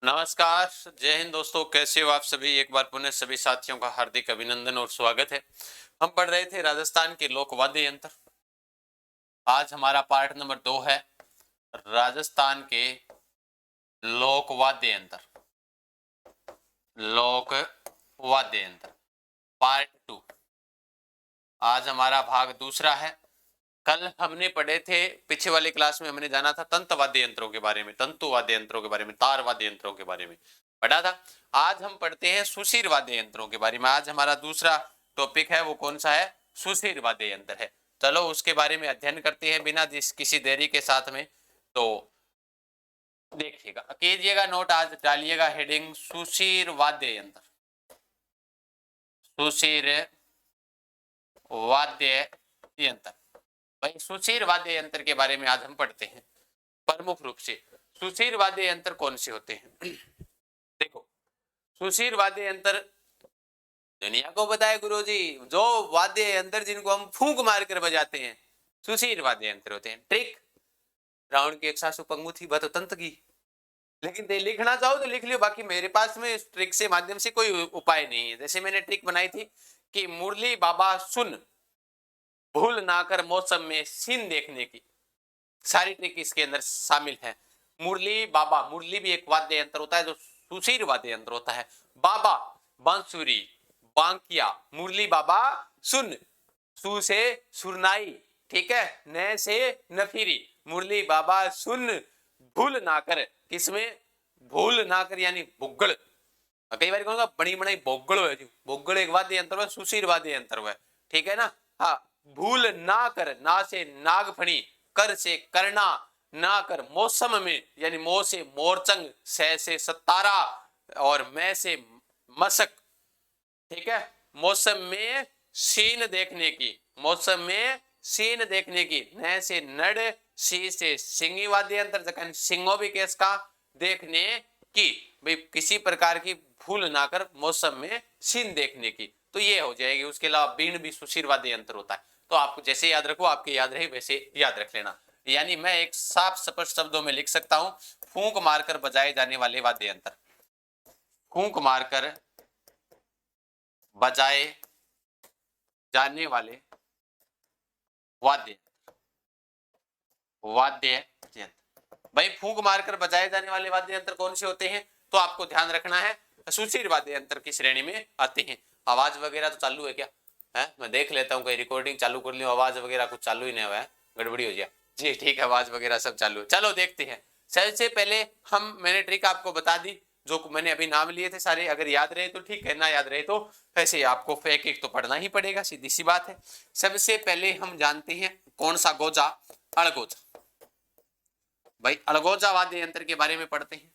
नमस्कार, जय हिंद दोस्तों। कैसे हो आप सभी? एक बार पुनः सभी साथियों का हार्दिक अभिनंदन और स्वागत है। हम पढ़ रहे थे राजस्थान के लोक वाद्य यंत्र। आज हमारा पार्ट नंबर 2 है राजस्थान के लोक वाद्य यंत्र। लोक वाद्य यंत्र पार्ट 2। आज हमारा भाग दूसरा है। कल हमने पढ़े थे, पीछे वाली क्लास में हमने जाना था तंत्र वाद्य यंत्रों के बारे में, तंतु वाद्य यंत्रों के बारे में, तार वाद्य यंत्रों के बारे में पढ़ा था। आज हम पढ़ते हैं सुशीर वाद्य यंत्रों के बारे में। आज हमारा दूसरा टॉपिक है, वो कौन सा है? सुशीर वाद्य यंत्र है। चलो उसके बारे में अध्ययन करते हैं बिना किसी देरी के साथ में। तो देखिएगा, कीजिएगा नोट, आज डालिएगा हेडिंग सुशीर वाद्य यंत्र। सुशीर वाद्य यंत्र। भाई सुशीर वाद्य यंत्र के बारे में आज हम पढ़ते हैं। प्रमुख रूप से सुशीर वाद्य यंत्र कौन से होते हैं? देखो, सुशीर वाद्य यंत्र दुनिया को बताए गुरुजी, जो वाद्य यंत्र जिनको हम फूंक मारकर बजाते हैं सुशीर वाद्य यंत्र होते हैं। ट्रिक रावण की 100 पंगु थी बत तंत की। लेकिन लिखना चाहो तो लिख लियो, बाकी मेरे पास में इस ट्रिक से माध्यम से कोई उपाय नहीं है। जैसे मैंने ट्रिक बनाई थी कि मुरली बाबा सुन, भूल ना कर मौसम में सीन देखने की। सारी ट्रिक इसके अंदर शामिल है। मुरली बाबा, मुरली भी एक वाद्य यंत्र होता है जो सुशीर वाद्य यंत्र होता है। बाबा बांसुरी, बांकिया, मुरली बाबा सुन, सु से सुरनाई, ठीक है, न से नफीरी, मुरली बाबा सुन, भूल ना कर, किसमें भूल ना कर यानी बुग्गड़। कई बार कहूंगा बड़ी बड़ी बोगड़ है जी, बोगड़ एक वाद्य यंत्र है, सुशीर वाद्य यंत्र है, ठीक है ना। हाँ, भूल ना कर, ना से नागफणी, कर से करना, ना कर मौसम में यानी मोह से मोरचंग, सह से सतारा और मैं से मशक, ठीक है। मौसम में सीन देखने की, मौसम में सीन देखने की, न से नड़, सी से सिंगी वाद्य यंत्र, जखन सिंगो भी केस का देखने की, भाई किसी प्रकार की भूल ना कर मौसम में सीन देखने की, तो ये हो जाएगी। उसके अलावा बीण भी सुशीर वाद्य यंत्र होता है। तो आपको जैसे याद रखो, आपके याद रहे वैसे याद रख लेना। यानी मैं एक साफ स्पष्ट शब्दों में लिख सकता हूं, फूंक मारकर बजाए जाने वाले वाद्य यंत्र। फूंक मारकर बजाए जाने वाले वाद्य यंत्र। भाई फूंक मारकर बजाए जाने वाले वाद्य यंत्र कौन से होते हैं? तो आपको ध्यान रखना है, सुशीर वाद्य यंत्र की श्रेणी में आते हैं। आवाज वगैरह तो चालू है क्या? है, मैं देख लेता हूँ, कोई रिकॉर्डिंग चालू कर लियो, आवाज वगैरह कुछ चालू ही नहीं हुआ है, गड़बड़ी हो जाए जी। ठीक है, आवाज वगैरह सब चालू है। चलो देखते हैं। सबसे पहले मैंने ट्रिक आपको बता दी, जो मैंने अभी नाम लिए थे सारे, अगर याद रहे तो ठीक है, ना याद रहे तो ऐसे आपको फेक एक तो पढ़ना ही पड़ेगा, सीधी सी बात है। सबसे पहले हम जानते हैं कौन सा गोजा? अड़गोजा। भाई अलगोजा वाद्य यंत्र के बारे में पढ़ते हैं।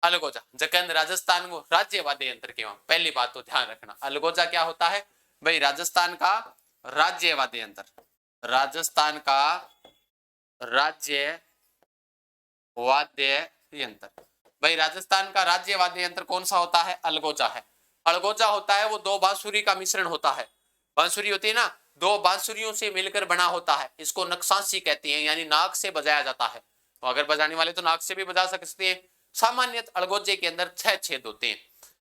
अलगोजा जखन राजस्थान को राज्य वाद्य यंत्र के, पहली बात तो ध्यान रखना, अलगोजा क्या होता है? भाई राजस्थान का राज्य वाद्य यंत्र, राजस्थान का राज्य वाद्य यंत्र। भाई राजस्थान का राज्य वाद्य यंत्र कौन सा होता है? अलगोजा है। अलगोजा होता है वो दो बांसुरी का मिश्रण होता है। बांसुरी होती है ना, दो बांसुरियों से मिलकर बना होता है। इसको नक्सांसी कहते हैं, यानी नाक से बजाया जाता है। तो अगर बजाने वाले तो नाक से भी बजा सकते हैं। सामान्यतः अलगोजे के अंदर 6 छेद होते हैं।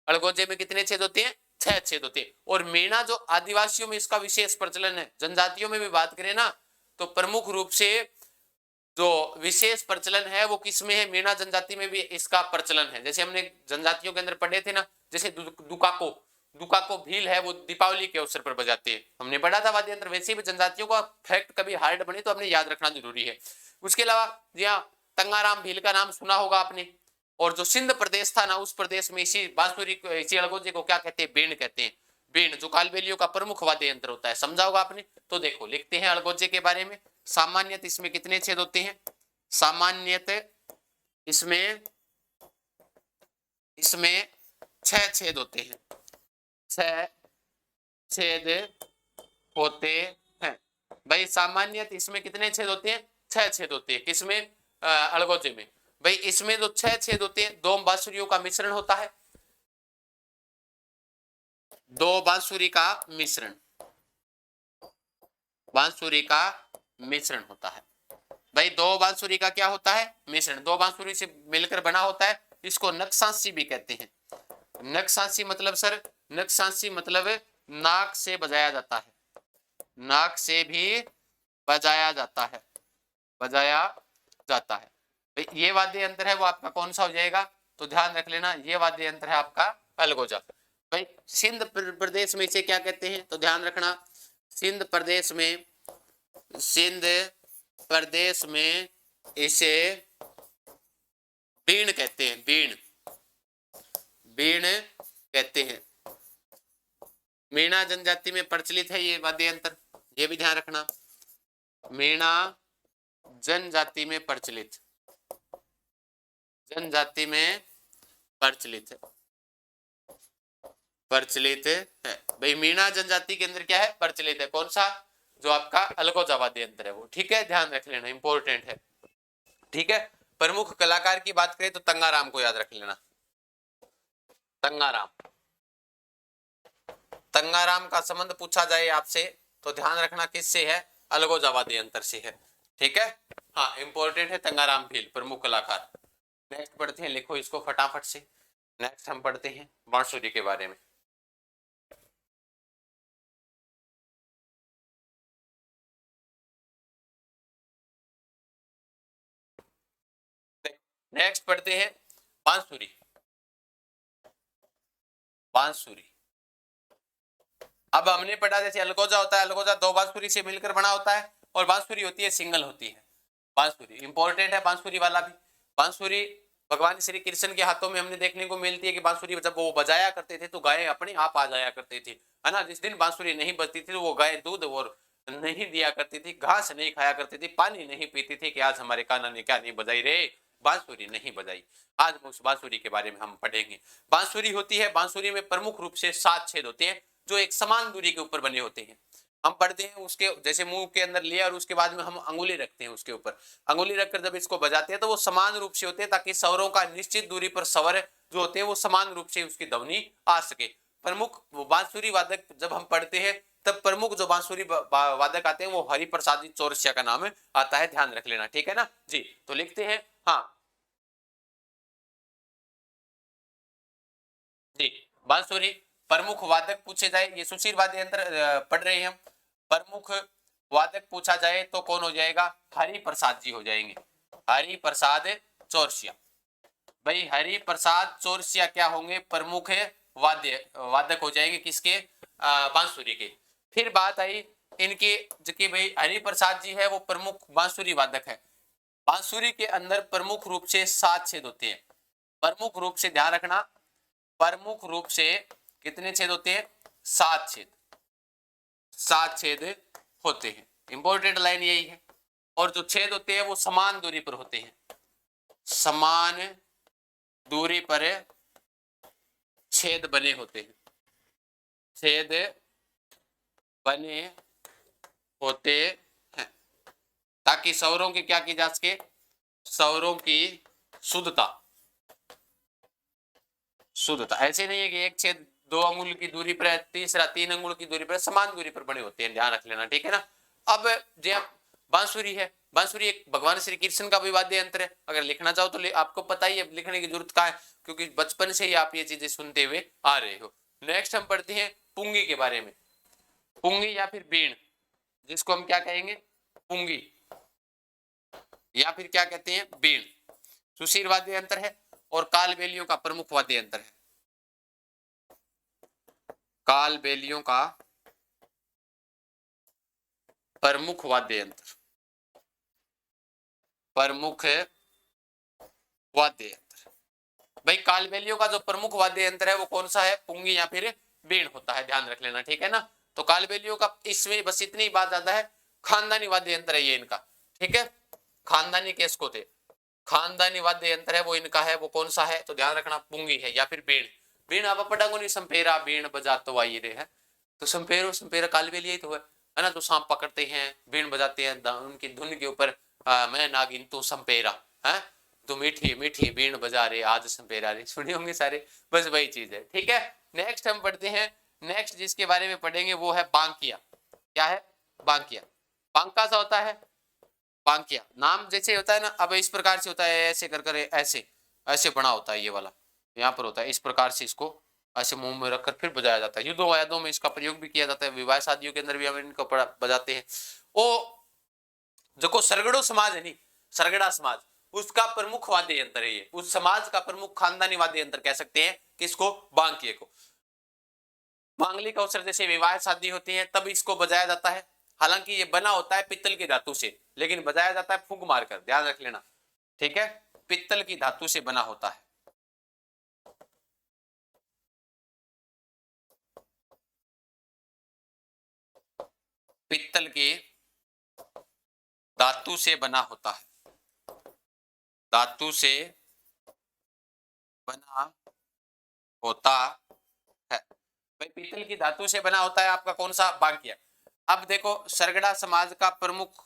अलगोजे में कितने छेद होते हैं? 6 छेद होते हैं। और मीणा जो आदिवासियों में इसका विशेष प्रचलन है, जनजातियों में भी बात करें ना तो प्रमुख रूप से जो विशेष प्रचलन है वो किसमें है? मीणा जनजाति में भी इसका प्रचलन है। जैसे हमने जनजातियों के अंदर पढ़े थे ना, जैसे दुकाको, दुकाको भील है, वो दीपावली के अवसर पर बजाते हैं, हमने पढ़ा था वाद्य यंत्र। वैसे भी जनजातियों का फैक्ट कभी हार्ड बने तो हमने याद रखना जरूरी है। उसके अलावा यहाँ तंगाराम भील का नाम सुना होगा आपने, और जो सिंध प्रदेश था ना, उस प्रदेश में इसी बांसुरी इसी अलगोजे को क्या कहते हैं? बीण कहते हैं। बीण जो कालबेलियों का प्रमुख वाद्य यंत्र होता है, समझा होगा आपने। तो देखो लिखते हैं अलगोजे के बारे में। सामान्यतः इसमें कितने छेद होते हैं? सामान्यतः इसमें 6 छेद होते हैं। 6 छेद होते हैं। भाई सामान्यतः इसमें कितने छेद होते हैं? 6 छेद होते हैं। किसमें? अलगोजे में। भाई इसमें जो 6 छेद होते हैं, दो बांसुरियों का मिश्रण होता है। दो बांसुरी का मिश्रण, बांसुरी का मिश्रण होता है। भाई दो बांसुरी का क्या होता है? मिश्रण। दो बांसुरी से मिलकर बना होता है, इसको नक्सांसी भी कहते हैं। नक्सांसी मतलब सर, नक्सांसी मतलब नाक से बजाया जाता है, नाक से भी बजाया जाता है, बजाया जाता है। भाई ये वाद्य यंत्र है वो आपका कौन सा हो जाएगा, तो ध्यान रख लेना ये वाद्य यंत्र है आपका अलगोजा। भाई सिंध प्रदेश में इसे क्या कहते हैं, तो ध्यान रखना सिंध प्रदेश में, सिंध प्रदेश में इसे बीण कहते हैं, बीण, बीण कहते हैं। मीणा जनजाति में प्रचलित है ये वाद्य यंत्र, ये भी ध्यान रखना, मीणा जनजाति में प्रचलित, जनजाति में प्रचलित है, प्रचलित है। भाई मीणा जनजाति के अंदर क्या है, प्रचलित है, कौन सा, जो आपका अलगोजा वाद्य यंत्र है वो, ठीक है, ध्यान रख लेना, इंपॉर्टेंट है, ठीक है। प्रमुख कलाकार की बात करें तो तंगाराम को याद रख लेना, तंगाराम, तंगाराम का संबंध पूछा जाए आपसे तो ध्यान रखना किससे है, अलगोजा वाद्य यंत्र से है, ठीक है, हाँ इंपॉर्टेंट है तंगाराम भील प्रमुख कलाकार। नेक्स्ट पढ़ते हैं, लिखो इसको फटाफट से। नेक्स्ट हम पढ़ते हैं बांसुरी के बारे में। नेक्स्ट पढ़ते हैं बांसुरी, बांसुरी। अब हमने पढ़ा जैसे अलगोजा होता है, अलगोजा दो बांसुरी से मिलकर बना होता है, और बांसुरी होती है सिंगल होती है। बांसुरी इंपॉर्टेंट है, बांसुरी वाला भी। बांसुरी भगवान श्री कृष्ण के हाथों में हमने देखने को मिलती है कि बांसुरी जब वो बजाया करते थे तो गायें अपने आप आ जाया करती थी, है ना। जिस दिन बांसुरी नहीं बजती थी तो वो गाय दूध और नहीं दिया करती थी, घास नहीं खाया करती थी, पानी नहीं पीती थी कि आज हमारे कान्हा ने क्या नहीं बजाई रे, बांसुरी नहीं बजाई। आज उस बांसुरी के बारे में हम पढ़ेंगे। बांसुरी होती है, बांसुरी में प्रमुख रूप से 7 छेद होते हैं जो एक समान दूरी के ऊपर बने होते हैं। हम पढ़ते हैं उसके जैसे मुंह के अंदर लिया और उसके बाद में हम अंगुली रखते हैं उसके ऊपर, अंगुली रखकर जब इसको बजाते हैं तो वो समान रूप से होते हैं ताकि स्वरों का निश्चित दूरी पर स्वर जो होते हैं वो समान रूप से उसकी ध्वनि आ सके। प्रमुख बांसुरी वादक जब हम पढ़ते हैं तब प्रमुख जो बांसुरी वादक आते हैं वो हरिप्रसाद जी चौरसिया का नाम आता है, ध्यान रख लेना, ठीक है ना जी। तो लिखते हैं, हाँ जी, बांसुरी प्रमुख वादक पूछे जाए, ये सुशील वाद्य यंत्र पढ़ रहे हैं हम। प्रमुख वादक पूछा जाए तो कौन हो जाएगा, हरि प्रसाद जी हो जाएंगे, हरि प्रसाद चौरसिया। भाई हरि प्रसाद चौरसिया क्या होंगे, प्रमुख वाद्य वादक हो जाएंगे किसके, बांसुरी के। फिर बात आई इनके जो कि भाई हरि प्रसाद जी है वो प्रमुख बांसुरी वादक है। बांसुरी के अंदर प्रमुख रूप से 7 छेद होते हैं, प्रमुख रूप से ध्यान रखना, प्रमुख रूप से कितने छेद होते हैं, 7 छेद, 7 छेद होते हैं, इंपॉर्टेंट लाइन यही है। और जो छेद होते हैं वो समान दूरी पर होते हैं, समान दूरी पर छेद बने होते हैं, छेद बने होते हैं ताकि स्वरों की क्या की जा सके, स्वरों की शुद्धता, शुद्धता। ऐसे नहीं है कि एक छेद 2 अंगुल की दूरी पर है, तीसरा 3 अंगुल की दूरी पर, समान दूरी पर बने होते हैं, ध्यान रख लेना, ठीक है ना। अब जो बांसुरी है, बांसुरी एक भगवान श्री कृष्ण का भी वाद्य यंत्र है। अगर लिखना चाहो तो आपको पता ही है, लिखने की जरूरत क्या है क्योंकि बचपन से ही आप ये चीजें सुनते हुए आ रहे हो। नेक्स्ट हम पढ़ते हैं पुंगी के बारे में। पुंगी या फिर बीण, जिसको हम क्या कहेंगे, पुंगी या फिर क्या कहते हैं, बीण, सुशील वाद्य यंत्र है और कालबेलियों का प्रमुख वाद्य यंत्र है, कालबेलियों का प्रमुख वाद्य यंत्र, प्रमुख वाद्य यंत्र। भाई कालबेलियों का जो प्रमुख वाद्य यंत्र है वो कौन सा है, पुंगी या फिर बीण होता है, ध्यान रख लेना, ठीक है ना। तो कालबेलियों का इसमें बस इतनी बात ज्यादा है, खानदानी वाद्य यंत्र है ये इनका, ठीक है, खानदानी किसको थे, खानदानी वाद्य यंत्र है वो इनका है, वो कौन सा है, तो ध्यान रखना पुंगी है या फिर बीण। बीण आप पढ़ागो नहीं, संपेरा बीण बजा तो आई रे है, तो संपेरो संपेरा कालबेलिया ही तो है ना। तो सांप पकड़ते हैं, बीण बजाते हैं, उनकी धुन के ऊपर मैं नागिन तू संपेरा है, तो मीठी मीठी बीण बजा रहे आज संपेरा रे, सुने होंगे सारे, बस वही चीज है, ठीक है। नेक्स्ट हम पढ़ते हैं, नेक्स्ट जिसके बारे में पढ़ेंगे वो है बांकिया। क्या है, बांकिया। बांका सा होता है, बांकिया नाम जैसे होता है ना, अब इस प्रकार से होता है, ऐसे कर कर ऐसे, ऐसे बना होता है, ये वाला यहाँ पर होता है, इस प्रकार से इसको ऐसे मुंह में रखकर फिर बजाया जाता है। युद्धों वादों में इसका प्रयोग भी किया जाता है, विवाह शादियों के अंदर भी हम इनको बजाते हैं। वो जो सरगड़ो समाज है नी, सरगड़ा समाज, उसका प्रमुख वाद्य यंत्र है ये, उस समाज का प्रमुख खानदानी वाद्य यंत्र कह सकते हैं किसको, बांकिए को। मांगलिक अवसर जैसे विवाह शादी होती है तब इसको बजाया जाता है। हालांकि ये बना होता है पित्तल की धातु से, लेकिन बजाया जाता है फूंक मारकर, ध्यान रख लेना, ठीक है, पित्तल की धातु से बना होता है। पित्तल के धातु से बना होता है, धातु से बना होता है भाई, पित्तल की धातु से बना होता है आपका कौन सा, बांकिया। अब देखो सरगड़ा समाज का प्रमुख,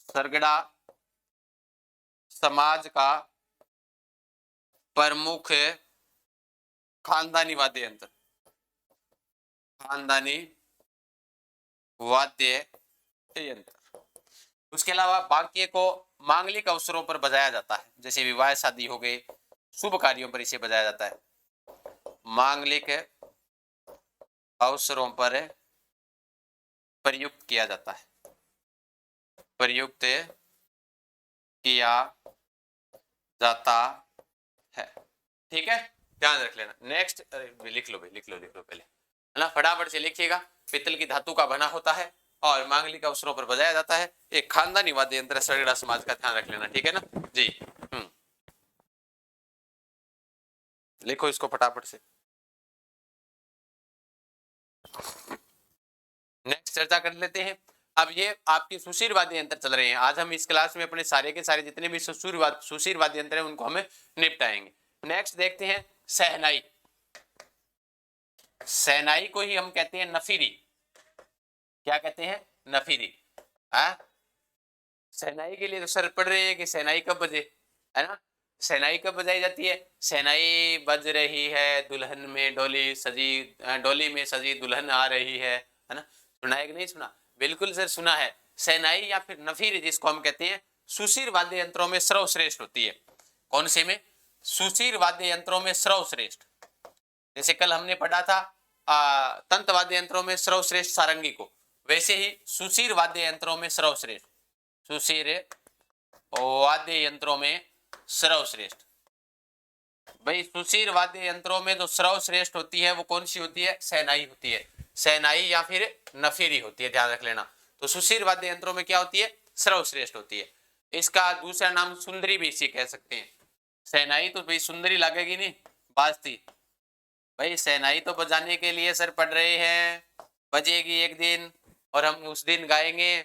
सरगड़ा समाज का प्रमुख खानदानी वाद्य यंत्र, खानदानी वाद्य यंत्र। उसके अलावा बांकिए को मांगलिक अवसरों पर बजाया जाता है, जैसे विवाह शादी हो गए, शुभ कार्यों पर इसे बजाया जाता है। मांगलिक अवसरों पर प्रयुक्त किया जाता है, प्रयुक्त किया जाता है, ठीक है, ध्यान रख लेना। नेक्स्ट लिख लो भाई, लिख लो पहले, है ना, फटाफट से लिखिएगा। पित्तल की धातु का बना होता है और मांगलिक अवसरों पर बजाया जाता है, एक खानदानी वाद्य यंत्र, सरगड़ा समाज का ध्यान रख लेना, ठीक है ना जी। लिखो इसको फटाफट से। नेक्स्ट चर्चा कर लेते हैं। अब ये आपके सुशीर वाद्य यंत्र चल रहे हैं, आज हम इस क्लास में अपने सारे के सारे जितने भी सुशीर वाद्य यंत्र हैं उनको हमें निपटाएंगे। नेक्स्ट देखते हैं सहनाई। सहनाई को ही हम कहते हैं नफीरी, क्या कहते हैं, नफीरी। सहनाई के लिए तो सर पढ़ रहे हैं कि सहनाई कब बजे, है ना, सहनाई कब बजाई जाती है, सहनाई बज रही है दुल्हन में डोली सजी, डोली में सजी दुल्हन आ रही है ना, सुना है कि नहीं सुना, बिल्कुल सर सुना है। सहनाई या फिर नफीर जिसको हम कहते हैं, सुशीर वाद्य यंत्रों में सर्वश्रेष्ठ होती है। कौन से में, सुशीर वाद्य यंत्रों में सर्वश्रेष्ठ। जैसे कल हमने पढ़ा था तंत्र वाद्य यंत्रों में सर्वश्रेष्ठ सारंगी को, वैसे ही सुशीर वाद्य यंत्रों में सर्वश्रेष्ठ, सुशीर वाद्य यंत्रों में सर्वश्रेष्ठ। भाई सुशीर वाद्य यंत्रों में जो सर्वश्रेष्ठ होती है वो कौन सी होती है, सहनाई होती है, सहनाई या फिर नफीरी होती है, ध्यान रख लेना। तो सुशीर वाद्य यंत्रों में क्या होती है, सर्वश्रेष्ठ होती है। इसका दूसरा नाम सुंदरी भी इसी कह सकते हैं। सहनाई तो भाई सुंदरी लगेगी नहीं, बाजती, भाई सहनाई तो बजाने के लिए सर पढ़ रहे हैं, बजेगी एक दिन और हम उस दिन गाएंगे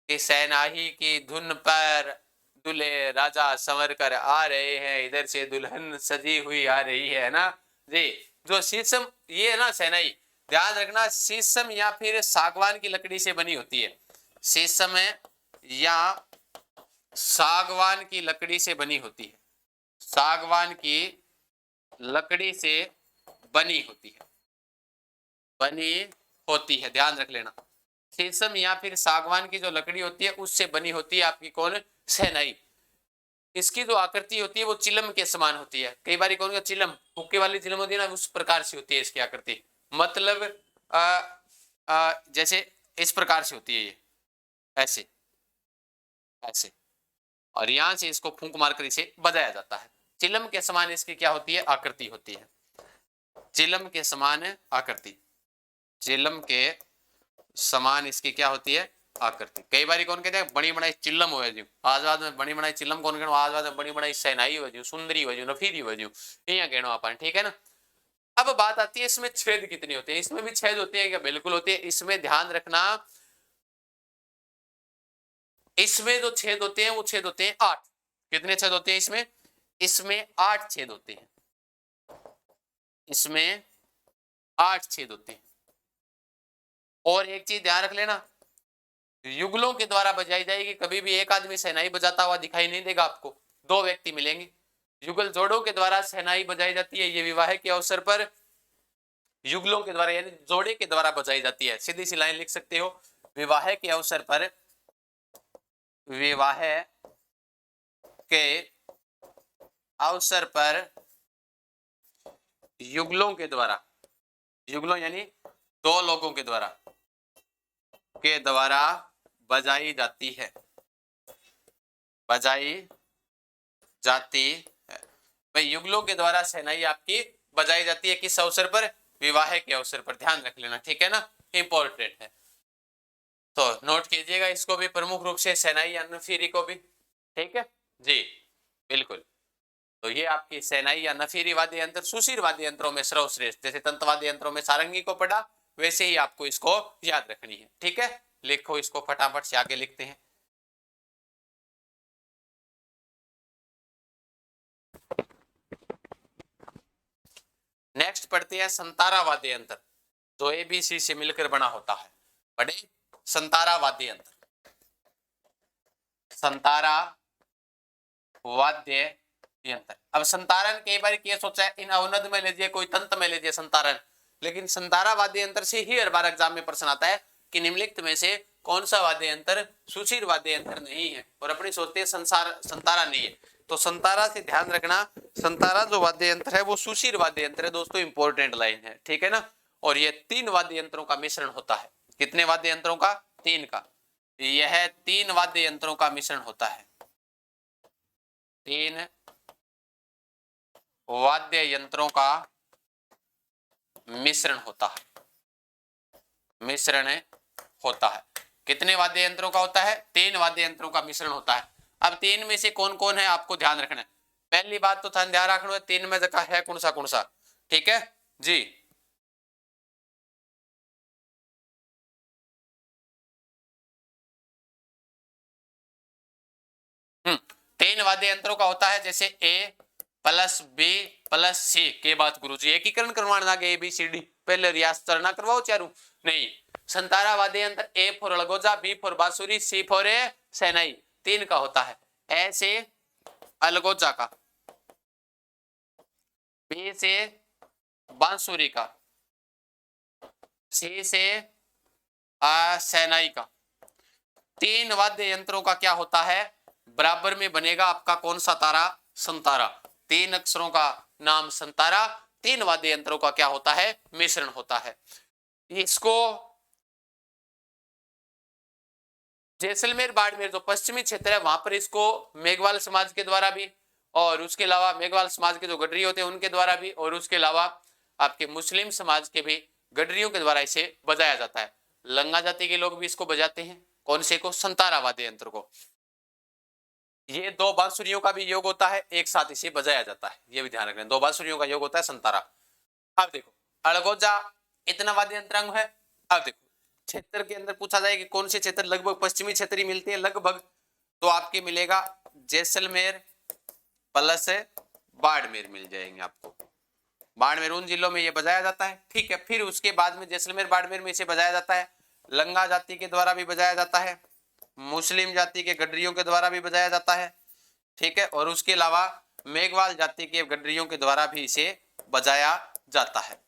कि सहनाई की धुन पर दूल्हे राजा संवर कर आ रहे हैं, इधर से दुल्हन सजी हुई आ रही है ना जी। जो शीशम ये है ना सहनाई, ध्यान रखना, शीशम या फिर सागवान की लकड़ी से बनी होती है, शीशम या सागवान की लकड़ी से बनी होती है, सागवान की लकड़ी से बनी होती है, बनी होती है, ध्यान रख लेना। शीशम या फिर सागवान की जो लकड़ी होती है उससे बनी होती है आपकी कौन, सहनाई। इसकी जो आकृति होती है वो चिलम के समान होती है, कई बार कौन, चिलम हुक्के वाली चिलम होती है ना, उस प्रकार से होती है इसकी आकृति, मतलब जैसे इस प्रकार से होती है ये, ऐसे ऐसे, और यहां से इसको फूंक मारकर इसे बजाया जाता है। चिलम के समान इसकी क्या होती है, आकृति होती है, चिलम के समान आकृति, चिलम के समान इसकी क्या होती है, आकृति। कई बार कौन कहते हैं बड़ी बनाई चिल्लम हो जी, आजवाद में बड़ी बनाई चिल्लम कौन कहना, आजवाद में बड़ी बनाई सहनाई हो जी, सुंदरी हो जी, नफीरी हो जी, ये कहना अपन, ठीक है ना। अब बात आती है इसमें छेद कितने होते हैं, इसमें भी छेद होते हैं क्या, बिल्कुल होते हैं। इसमें ध्यान रखना, इसमें जो छेद होते हैं वो छेद होते हैं 8। कितने छेद होते हैं इसमें, इसमें 8 छेद होते हैं, इसमें 8 छेद होते हैं। और एक चीज ध्यान रख लेना, युगलों के द्वारा बजाई जाएगी, कभी भी एक आदमी सहनाई बजाता हुआ दिखाई नहीं देगा आपको, 2 व्यक्ति मिलेंगे। युगल जोड़ों के द्वारा सहनाई बजाई जाती है, ये विवाह के अवसर पर युगलों के द्वारा यानी जोड़े के द्वारा बजाई जाती है। सीधी सी लाइन लिख सकते हो, विवाह के अवसर पर, विवाह के अवसर पर युगलों के द्वारा, युगलों यानी दो लोगों के द्वारा बजाई जाती है, बजाई जाती है। भाई युगलों के द्वारा शहनाई आपकी बजाई जाती है किस अवसर पर? विवाह के अवसर पर, ध्यान रख लेना, ठीक है ना, इंपॉर्टेंट है। तो नोट कीजिएगा इसको भी, प्रमुख रूप से शहनाई या नफीरी को भी, ठीक है जी, बिल्कुल। तो ये आपकी शहनाई या नफीरी वाद्य यंत्र सुशीर वाद्य यंत्रों में सर्वश्रेष्ठ, जैसे तंत्र वाद्य यंत्रों में सारंगी को पढ़ा वैसे ही आपको इसको याद रखनी है, ठीक है। लिखो इसको फटाफट से, आगे लिखते हैं। नेक्स्ट पढ़ते हैं संतारा वाद्य यंत्र, जो एबीसी से मिलकर बना होता है। पढ़े संतारा वाद्य यंत्र, संतारा वाद्य यंत्र। अब संतारण कई बार ये सोचा है इन अवनद में लीजिए, कोई तंत्र में लीजिए संतारण, लेकिन संतारा वाद्य यंत्र से ही हर बार एग्जाम में प्रश्न आता है कि निम्नलिखित में से कौन सा वाद्य यंत्र सुशीर वाद्य यंत्र नहीं है, और अपनी सोचते हैं संतारा नहीं है। तो संतारा से ध्यान रखना, संतारा जो वाद्य यंत्र है वो सुशीर वाद्य यंत्र है दोस्तों, इंपॉर्टेंट लाइन है, ठीक है ना। और ये 3 वाद्य यंत्रों का मिश्रण होता है। कितने वाद्य यंत्रों का? 3 का। यह 3 वाद्य यंत्रों का मिश्रण होता है, 3 वाद्य यंत्रों का मिश्रण होता है, मिश्रण होता है। कितने वाद्य यंत्रों का होता है? 3 वाद्य यंत्रों का मिश्रण होता है। अब 3 में से कौन कौन है आपको ध्यान रखना है। पहली बात तो ध्यान रखना है 3 में जगह है कौन सा, ठीक है जी। 3 वाद्य यंत्रों का होता है, जैसे ए प्लस बी प्लस सी के बाद गुरुजी एकीकरण करवाना लगे, ए बी सी डी, पहले रियाज करना करवाओ चारू नहीं। संतारा वाद्य यंत्र ए फॉर अलगोजा, बी फॉर बांसुरी, सी फॉर शहनाई, 3 का होता है। ए से अलगोजा का, बी से बांसुरी का, सी से शहनाई का। 3 वाद्य यंत्रों का क्या होता है? बराबर में बनेगा आपका कौन सा तारा? संतारा। 3 अक्षरों का नाम संतारा, 3 वाद्य यंत्रों का क्या होता है? मिश्रण होता है। इसको जैसलमेर बाड़मेर जो पश्चिमी क्षेत्र है वहां पर इसको मेघवाल समाज के द्वारा भी, और उसके अलावा मेघवाल समाज के जो गडरी होते हैं उनके द्वारा भी, और उसके अलावा आपके मुस्लिम समाज के भी गडरियों के द्वारा इसे बजाया जाता है। लंगा जाति के लोग भी इसको बजाते हैं। कौन से को? संतारा वाद्य यंत्र को। ये 2 बांसुरियों का भी योग होता है, एक साथ इसे बजाया जाता है, ये भी ध्यान रखना। 2 बांसुरियों का योग होता है संतारा। अब देखो अलगोजा इतना वाद्य यंत्र अंग है। अब देखो क्षेत्र के अंदर पूछा जाए कि कौन से क्षेत्र लगभग पश्चिमी क्षेत्र ही मिलते हैं लगभग, तो आपके मिलेगा जैसलमेर प्लस बाड़मेर मिल जाएंगे आपको। बाड़मेर उन जिलों में ये बजाया जाता है, ठीक है। फिर उसके बाद में जैसलमेर बाड़मेर में इसे बजाया जाता है, लंगा जाति के द्वारा भी बजाया जाता है, मुस्लिम जाति के गडरियों के द्वारा भी बजाया जाता है, ठीक है। और उसके अलावा मेघवाल जाति के गडरियों के द्वारा भी इसे बजाया जाता है,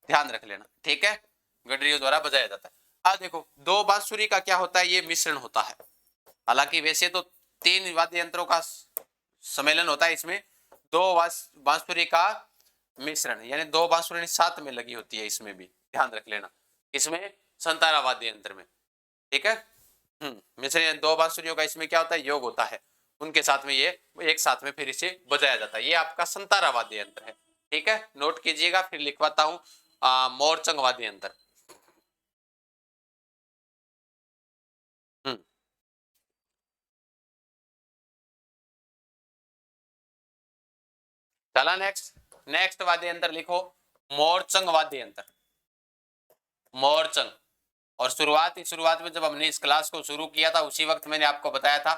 ध्यान रख लेना, ठीक है। गडरियों द्वारा बजाया जाता है। अब देखो 2 बांसुरी का क्या होता है? ये मिश्रण होता है। हालांकि वैसे तो 3 वाद्य यंत्रों का सम्मेलन होता है, इसमें 2 बांसुरी का मिश्रण, यानी 2 बांसुरी साथ में लगी होती है, इसमें भी ध्यान रख लेना, इसमें संतारा वाद्य यंत्र में, ठीक है। मिश्रण 2 बांसुरियों का इसमें क्या होता है? योग होता है, उनके साथ में ये एक साथ में फिर इसे बजाया जाता है। ये आपका संतारा वाद्य यंत्र है, ठीक है। नोट कीजिएगा, फिर लिखवाता हूं मोरचंग वाद्य यंत्र। चला नेक्स्ट वाद्य यंत्र लिखो मोरचंग वाद्य यंत्र, मोरचंग। और शुरुआत में जब हमने इस क्लास को शुरू किया था उसी वक्त मैंने आपको बताया था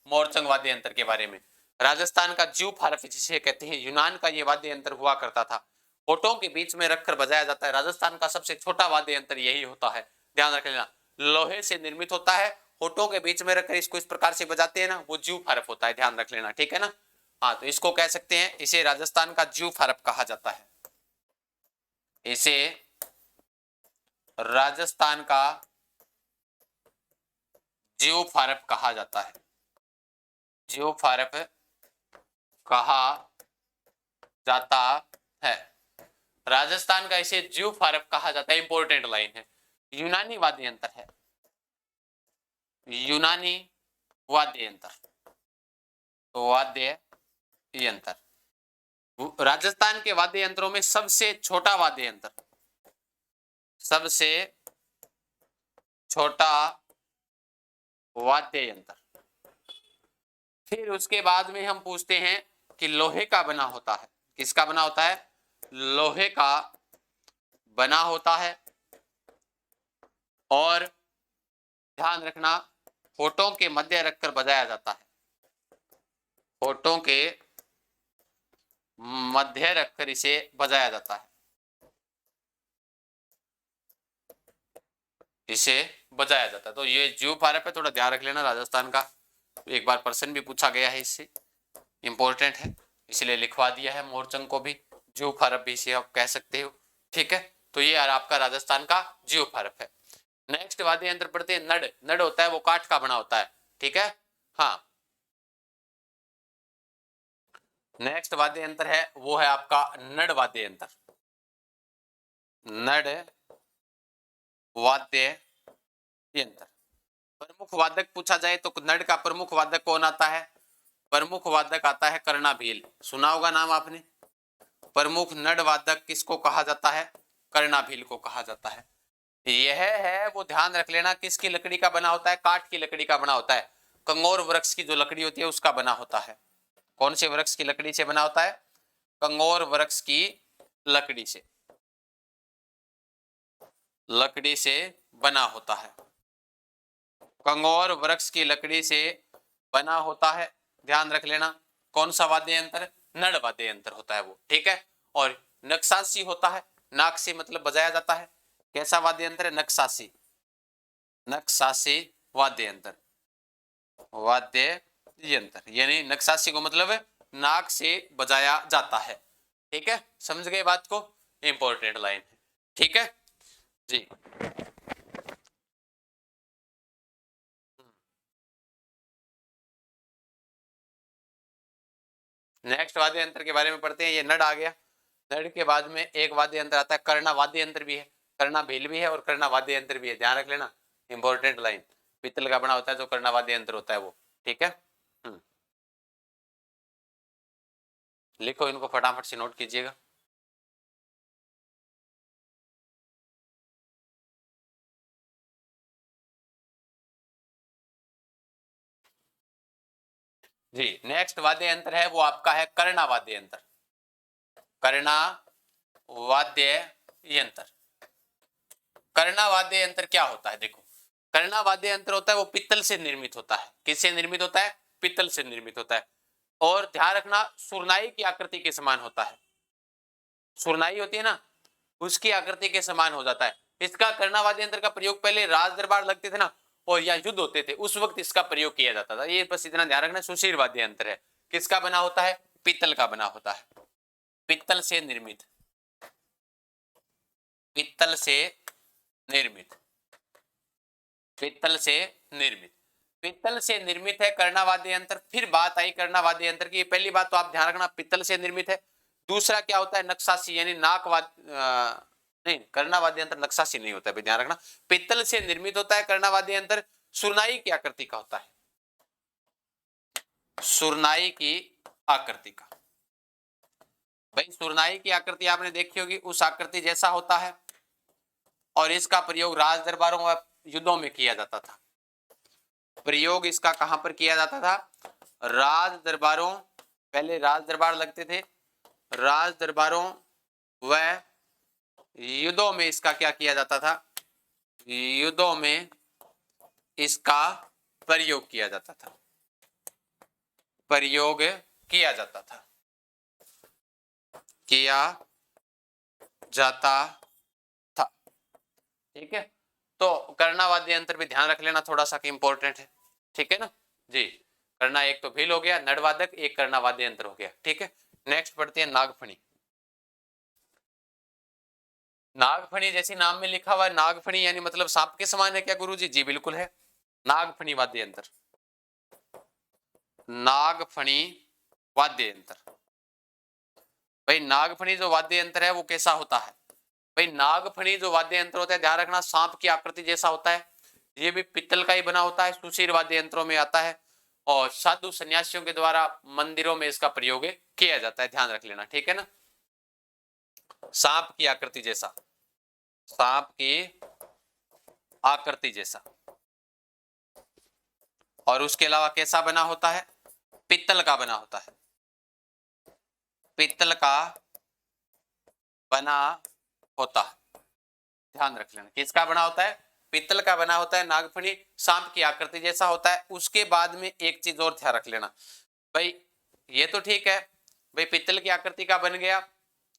मोरचंग वाद्य यंत्र के बारे में। राजस्थान का ज्यू फारफ जिसे कहते हैं, यूनान का ये वाद्य यंत्र हुआ करता था, होठों के बीच में रखकर बजाया जाता है। राजस्थान का सबसे छोटा वाद्य यंत्र यही होता है, ध्यान रख लेना। लोहे से निर्मित होता है, होठों के बीच में रखकर इसको इस प्रकार से बजाते हैं ना, वो ज्यू फारफ होता है, ध्यान रख लेना, ठीक है ना। हाँ, तो इसको कह सकते हैं, इसे राजस्थान का ज्यू फारफ कहा जाता है, इसे राजस्थान का ज्यू फारफ कहा जाता है, ज्यू फारफ कहा जाता है। राजस्थान का इसे ज्यू फारप कहा जाता है। इंपॉर्टेंट लाइन है। यूनानी वाद्य यंत्र है, यूनानी वाद्य यंत्र, वाद्य यंत्र। राजस्थान के वाद्य यंत्रों में सबसे छोटा वाद्य यंत्र, सबसे छोटा वाद्य यंत्र। फिर उसके बाद में हम पूछते हैं कि लोहे का बना होता है। किसका बना होता है? लोहे का बना होता है। और ध्यान रखना, होठों के मध्य रखकर बजाया जाता है, होठों के मध्य रखकर इसे बजाया जाता है, इसे बजाया जाता है। तो ये ज्यू फारप है, थोड़ा ध्यान रख लेना। राजस्थान का एक बार प्रश्न भी पूछा गया है, इससे इंपॉर्टेंट है, इसलिए लिखवा दिया है। मोरचंग को भी ज्यू फारप भी इसे आप कह सकते हो। ठीक है, तो ये आपका राजस्थान का ज्यू फारप है। नेक्स्ट वाद्य यंत्र पढ़ते हैं नड। नड होता है वो काठ का बना होता है। ठीक है, हाँ। नेक्स्ट वाद्य यंत्र है वो है आपका नड वाद्य यंत्र। नड वाद्य यंत्र। प्रमुख वादक पूछा जाए तो नड का प्रमुख वादक कौन आता है? प्रमुख वादक आता है कर्णाभील। सुना होगा नाम आपने। प्रमुख नड वादक किसको कहा जाता है? कर्णाभील को कहा जाता है। यह है वो, ध्यान रख लेना, किसकी लकड़ी का बना होता है? काठ की लकड़ी का बना होता है। कंगोर वृक्ष की जो लकड़ी होती है उसका बना होता है। कौन से वृक्ष की लकड़ी से बना होता है? कंगोर वृक्ष की लकड़ी से, लकड़ी से बना होता है। कंगोर वृक्ष की लकड़ी से बना होता है। ध्यान रख लेना। कौन सा वाद्य यंत्र? नड़ वाद्य यंत्र होता है वो। ठीक है, और नक्सासी होता है। नाक से मतलब बजाया जाता है। कैसा वाद्य यंत्र है? नक्सासी, नक्सासी वाद्य यंत्र, वाद्य यंत्र। यानी नक्सासी को मतलब नाक से बजाया जाता है। ठीक है, समझ गए बात को? इंपॉर्टेंट लाइन है। ठीक है जी। नेक्स्ट वाद्य यंत्र के बारे में पढ़ते हैं। ये नड आ गया। नड के बाद में एक वाद्य यंत्र आता है, कर्णा वाद्य यंत्र भी है, कर्णा भील भी है और कर्णा वाद्य यंत्र भी है। ध्यान रख लेना, इंपॉर्टेंट लाइन। पीतल का बना होता है जो कर्णा वाद्य यंत्र होता है वो। ठीक है, लिखो इनको फटाफट से, नोट कीजिएगा। जी, नेक्स्ट वाद्य यंत्र है वो आपका है कर्णा वाद्य यंत्र। कर्णा वाद्य यंत्र। कर्णा वाद्य यंत्र क्या होता है? देखो, कर्णा वाद्य यंत्र होता है वो पित्तल से निर्मित होता है। किससे निर्मित होता है? पित्तल से निर्मित होता है। और ध्यान रखना, सुरनाई की आकृति के समान होता है। सुरनाई होती है ना, उसकी आकृति के समान हो जाता है। इसका कर्णा वाद्य यंत्र का प्रयोग पहले राज दरबार लगते थे ना, और या युद्ध होते थे, उस वक्त इसका प्रयोग किया जाता था। ये बस इतना ध्यान रखना। सुशीर वाद्य यंत्र है, किसका बना होता है? पित्तल का बना होता है, पित्तल से निर्मित, पित्तल से निर्मित, पित्तल से निर्मित, पित्तल से निर्मित है कर्णा वाद्य यंत्र। फिर बात आई कर्णा वाद्य यंत्र की। पहली बात तो आप ध्यान रखना, पित्तल से निर्मित है। दूसरा क्या होता है? नक्सासी, यानी नाक नहीं, कर्णा वाद्य यंत्र नक्सासी नहीं होता है, ध्यान रखना। पित्तल से निर्मित होता है कर्णा वाद्य यंत्र। सुरनाई की आकृति का होता है, सुरनाई की आकृति का। भाई सुरनाई की आकृति आपने देखी होगी, उस आकृति जैसा होता है। और इसका प्रयोग राज दरबारों व युद्धों में किया जाता था। प्रयोग इसका कहां पर किया जाता था? राज दरबारों, पहले राज दरबार लगते थे, राज दरबारों व युद्धों में इसका क्या किया जाता था? युद्धों में इसका प्रयोग किया जाता था, प्रयोग किया जाता था, किया जाता था। ठीक है, तो कर्णा वाद्य यंत्र भी ध्यान रख लेना थोड़ा सा कि इंपॉर्टेंट है। ठीक है ना जी। कर्णा एक तो भील हो गया, नडवादक, एक कर्णा वाद्य यंत्र हो गया। ठीक है, नेक्स्ट पढ़ते हैं नागफणी। नागफणी जैसी नाम में लिखा हुआ है, नागफणी यानी मतलब सांप के समान है क्या गुरुजी? जी बिल्कुल है। नागफणी वाद्य यंत्र, नागफणी वाद्य यंत्र। भाई नागफणी जो वाद्य यंत्र है वो कैसा होता है? भाई नागफणी जो वाद्य यंत्र होता है, ध्यान रखना, सांप की आकृति जैसा होता है। ये भी पित्तल का ही बना होता है, सुशीर वाद्य यंत्रों में आता है और साधु सन्यासियों के द्वारा मंदिरों में इसका प्रयोग किया जाता है, ध्यान रख लेना, ठीक है ना। सांप की आकृति जैसा, सांप की आकृति जैसा, और उसके अलावा कैसा बना होता है? पित्तल का बना होता है, पित्तल का बना होता है, ध्यान रख लेना। किसका बना होता है? पित्तल का बना होता है। नागफणी सांप की आकृति जैसा होता है। उसके बाद में एक चीज और ध्यान रख लेना भाई, ये तो ठीक है भाई, पित्तल की आकृति का बन गया,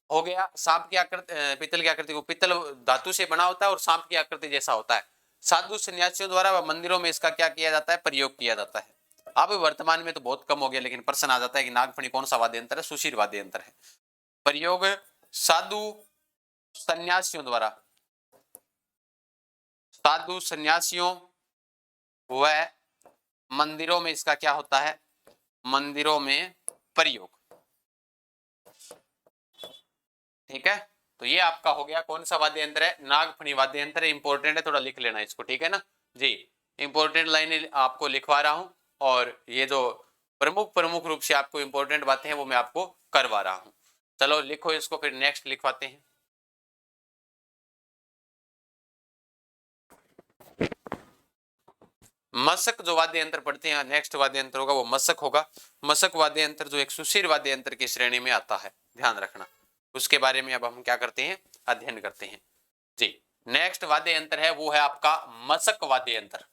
हो गया। सांप की आकृति, पित्तल की आकृति को, पित्तल धातु से बना होता है और सांप की आकृति जैसा होता है। साधु सन्यासियों द्वारा व मंदिरों में इसका क्या किया जाता है? प्रयोग किया जाता है। अब वर्तमान में तो बहुत कम हो गया, लेकिन प्रश्न आ जाता है कि नागफणी कौन सा वाद्य यंत्र है? सुशीर वाद्य यंत्र है। प्रयोग साधु सन्यासियों द्वारा, साधु सन्यासियों व मंदिरों में इसका क्या होता है? मंदिरों में प्रयोग, ठीक है। तो ये आपका हो गया कौन सा वाद्य यंत्र है? नागफणी वाद्य यंत्र है। इंपॉर्टेंट है, थोड़ा लिख लेना इसको, ठीक है ना जी। इंपॉर्टेंट लाइनें आपको लिखवा रहा हूं और ये जो प्रमुख रूप से आपको इंपॉर्टेंट बातें हैं वो मैं आपको करवा रहा हूं। चलो लिखो इसको, फिर नेक्स्ट लिखवाते हैं। मशक जो वाद्य यंत्र पढ़ते हैं, नेक्स्ट वाद्य यंत्र होगा वो मशक होगा। मशक वाद्य यंत्र जो एक सुशीर वाद्य यंत्र की श्रेणी में आता है, ध्यान रखना। उसके बारे में अब हम क्या करते हैं? अध्ययन करते हैं जी। नेक्स्ट वाद्य यंत्र है वो है आपका मशक वाद्य यंत्र।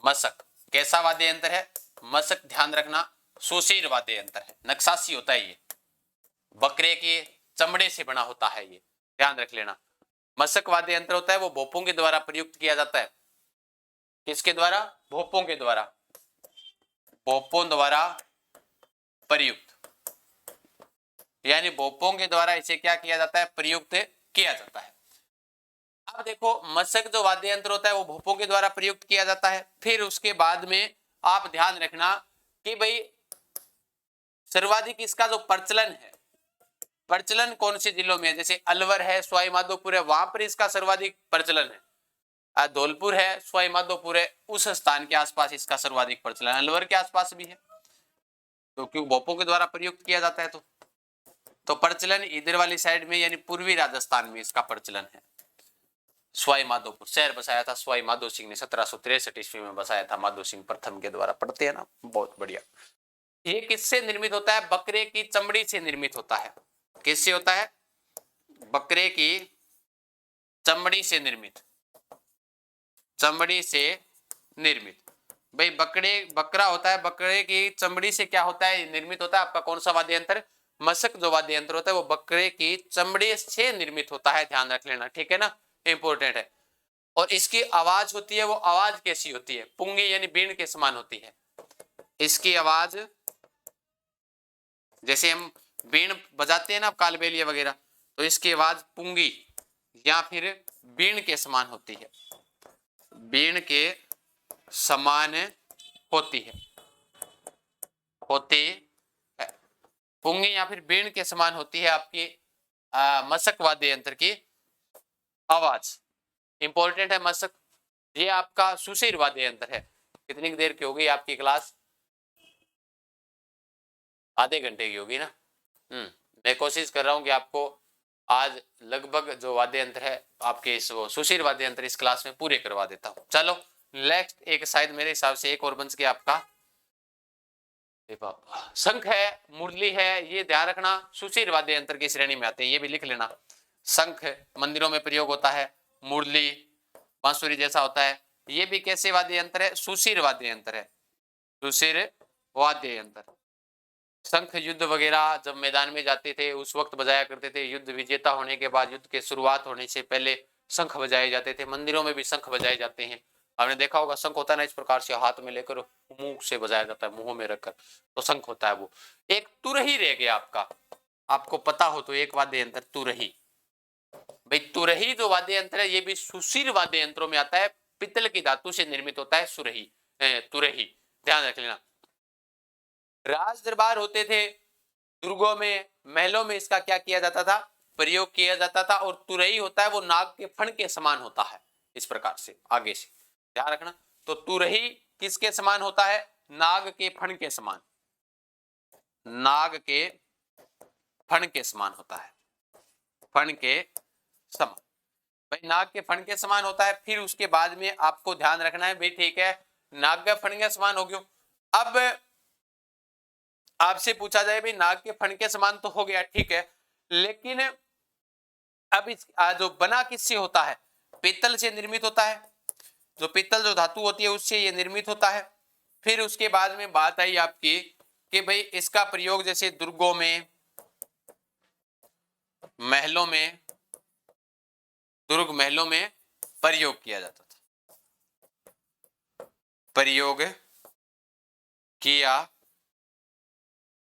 मशक कैसा वाद्य यंत्र है? मशक ध्यान रखना सुशीर वाद्य यंत्र है। नक्सासी होता है ये, बकरे के चमड़े से बना होता है ये, ध्यान रख लेना। मशक वाद्य यंत्र होता है वो भोपों के द्वारा प्रयुक्त किया जाता है। किसके द्वारा? भोपों के द्वारा, भोपों द्वारा प्रयुक्त, यानी भोपों के द्वारा इसे क्या किया जाता है? प्रयुक्त किया जाता है। अब देखो मशक जो वाद्य यंत्र होता है वो भोपों के द्वारा प्रयुक्त किया जाता है। फिर उसके बाद में आप ध्यान रखना कि भाई सर्वाधिक इसका जो प्रचलन है, प्रचलन कौन से जिलों में है? जैसे अलवर है, सवाई माधोपुर है, वहां पर इसका सर्वाधिक प्रचलन है। धौलपुर है, सवाई माधोपुर है, उस स्थान के आसपास इसका सर्वाधिक प्रचलन, अलवर के आसपास भी है, तो क्यों भोपों के द्वारा प्रयुक्त किया जाता है। तो प्रचलन इधर वाली साइड में यानी पूर्वी राजस्थान में इसका प्रचलन है। सवाई माधोपुर शहर बसाया था सवाई माधो सिंह ने, 1763 ईस्वी में बसाया था, माधो सिंह प्रथम के द्वारा। पढ़ते हैं ना, बहुत बढ़िया। ये किससे निर्मित होता है? बकरे की चमड़ी से निर्मित होता है। किससे होता है? बकरे की चमड़ी से निर्मित, चमड़ी से निर्मित। भाई बकरा होता है, बकरे की चमड़ी से क्या होता है? निर्मित होता है आपका कौन सा वाद्य यंत्र? मशक जो वाद्य यंत्र होता है वो बकरे की चमड़ी से निर्मित होता है, ध्यान रख लेना, ठीक है ना, इंपॉर्टेंट है। और इसकी आवाज होती है, वो आवाज कैसी होती है? पुंगी यानी बीन के समान होती है। इसकी आवाज जैसे हम बीन बजाते हैं ना कालबेलिया वगैरह, तो इसकी आवाज पुंगी या फिर बीन के समान होती है, बीन के समान होती है, पुंगी या फिर बीन के समान होती है आपकी मशक वाद्य यंत्र की आवाज। इंपॉर्टेंट है मशक। ये आपका सुशीर वाद्य यंत्र है। कितनी देर की होगी आपकी क्लास? आधे घंटे की होगी ना। मैं कोशिश कर रहा हूं कि आपको आज लगभग जो वाद्य यंत्र है आपके इस सुशीर वाद्य यंत्र इस क्लास में पूरे करवा देता हूं। चलो नेक्स्ट एक शायद मेरे हिसाब से एक और बन गया आपका शंख है, मुरली है। ये ध्यान रखना सुशीर वाद्य यंत्र की श्रेणी में आते हैं, ये भी लिख लेना। शंख मंदिरों में प्रयोग होता है, मुरली बांसुरी जैसा होता है। ये भी कैसे वाद्य यंत्र है? सुशीर वाद्य यंत्र है, सुशीर वाद्य यंत्र। शंख युद्ध वगैरह जब मैदान में जाते थे उस वक्त बजाया करते थे। युद्ध विजेता होने के बाद, युद्ध के शुरुआत होने से पहले शंख बजाए जाते थे। मंदिरों में भी शंख बजाए जाते हैं। आपने देखा होगा शंख होता है ना, इस प्रकार से हाथ में लेकर मुंह से बजाया जाता है, मुंह में रखकर, तो शंख होता है वो। एक तुरही रह गया आपका, आपको पता हो तो, एक वाद्य यंत्र तुरही। भाई तुरही जो वाद्य यंत्र है ये भी सुशीर वाद्य यंत्रों में आता है, पित्तल की धातु से निर्मित होता है सुरही तुरही, ध्यान रख लेना। राज दरबार होते थे, दुर्गों में, महलों में इसका क्या किया जाता था, प्रयोग किया जाता था। और तुरही होता है वो नाग के फण के समान होता है, इस प्रकार से आगे से ध्यान रखना। तो तुरही किसके समान होता है, नाग के फण के समान, नाग के फण के समान होता है, फण के समान। भाई नाग के फण के समान होता है। फिर उसके बाद में आपको ध्यान रखना है भाई, ठीक है नाग के फण के समान हो गयो। अब आपसे पूछा जाए भाई नाग के फण के समान तो हो गया, ठीक है, लेकिन अब इस जो बना किससे होता है, पीतल से निर्मित होता है, जो पीतल जो धातु होती है उससे ये निर्मित होता है। फिर उसके बाद में बात आई आपकी कि भाई इसका प्रयोग जैसे दुर्गों में, महलों में, दुर्ग महलों में प्रयोग किया जाता था, प्रयोग किया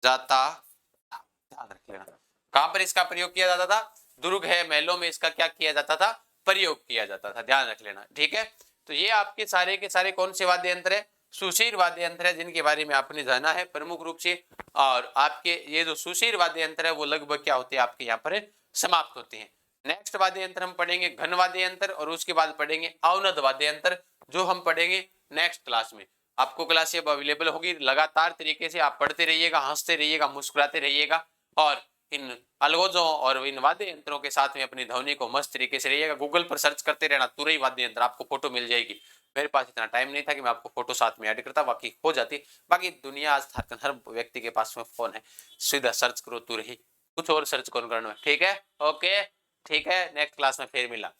जाता, ध्यान रख लेना कहां पर इसका प्रयोग किया जाता था, दुर्ग है, महलों में इसका क्या किया जाता था, प्रयोग किया जाता था, ध्यान रख लेना, ठीक है। तो ये आपके सारे के सारे कौन से वाद्य यंत्र है, सुशीर वाद्य यंत्र है, जिनके बारे में आपने जाना है प्रमुख रूप से। और आपके ये जो सुशीर वाद्य यंत्र है वो लगभग क्या होते हैं आपके यहाँ पर समाप्त होते हैं। नेक्स्ट वाद्य यंत्र हम पढ़ेंगे घन वाद्य यंत्र, और उसके बाद पढ़ेंगे अवनद वाद्य यंत्र, जो हम पढ़ेंगे नेक्स्ट क्लास में। आपको क्लास अब अवेलेबल होगी, लगातार तरीके से आप पढ़ते रहिएगा, हंसते रहिएगा, मुस्कुराते रहिएगा, और इन अलगोजों और इन वाद्य यंत्रों के साथ में अपनी ध्वनि को मस्त तरीके से रहिएगा। गूगल पर सर्च करते रहना तुरही वाद्य यंत्र, आपको फोटो मिल जाएगी। मेरे पास इतना टाइम नहीं था कि मैं आपको फोटो साथ में ऐड करता, बाकी हो जाती। बाकी दुनिया आज हर व्यक्ति के पास में फोन है, सीधा सर्च करो तुरही, कुछ और सर्च कौन करना है, ठीक है, ओके, ठीक है, नेक्स्ट क्लास में फिर मिला।